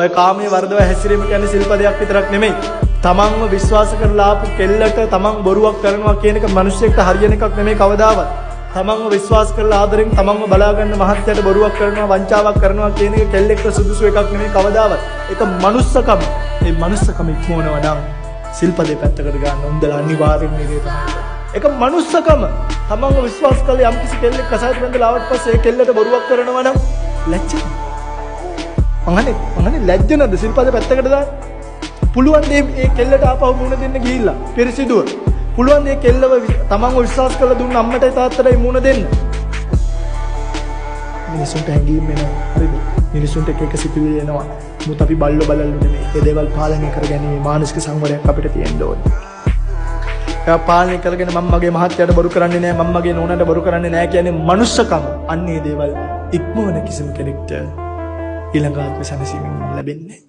ඔය කාමයේ වර්ධව හැසිරීම කියන්නේ සිල්පදයක් විතරක් නෙමෙයි. තමන්ව විශ්වාස කරලා ආපු කෙල්ලට තමන් බොරුවක් කරනවා කියන එක මිනිස්සෙක්ට හරියන එකක් නෙමෙයි කවදාවත්. තමන්ව විශ්වාස කරලා ආදරෙන් තමන්ව බලා ගන්න මහත්යට බොරුවක් කරනවා වංචාවක් කරනවා කියන එක කෙල්ලෙක්ට සුදුසු එකක් නෙමෙයි කවදාවත්. ඒක මනුස්සකම. ඒ මනුස්සකම ඉක්මවනවා නම් සිල්පදේ පැත්තකට ගන්න උන්දලා අනිවාර්යෙන් මේ දේ තමයි. ඒක මනුස්සකම. තමන්ව විශ්වාස කරලා යම්කිසි කෙල්ලෙක් කසායත බඳලා ආවට පස්සේ ඒ කෙල්ලට බොරුවක් කරනවා නම් ලැජ්ජයි. මං ලැජ්ජ නැද්ද සිල්පද පැත්තකට දාන්න? පුළුවන් මේ කෙල්ලට ආපහු මුණ දෙන්න ගිහිල්ලා පිරිසිදුව. පුළුවන් මේ කෙල්ලව තමන්ව විශ්වාස කරලා දුන්න අම්මටයි තාත්තටයි මුණ දෙන්න. මිනිසුන්ට හැංගීම් එනවා. හරිද? මිනිසුන්ට එක එක සිතුවිලි එනවා. මුත් අපි බල්ලෝ බලල්ලු නෙමෙයි. ඒ දේවල් පාලනය කරගැනීම මානසික සංවරයක් අපිට තියෙන්න ඕනේ. ඒක පාලනය කරගෙන මම මගේ මහත්යට බොරු කරන්නේ නැහැ මම මගේ නෝනාට බොරු කරන්නේ නැහැ කියන්නේ මනුස්සකම. අන්නේ දේවල් ඉක්මවන කිසිම කෙනෙක්ට ඊළඟ ආත්ම සැනසීමෙන් ලැබෙන්නේ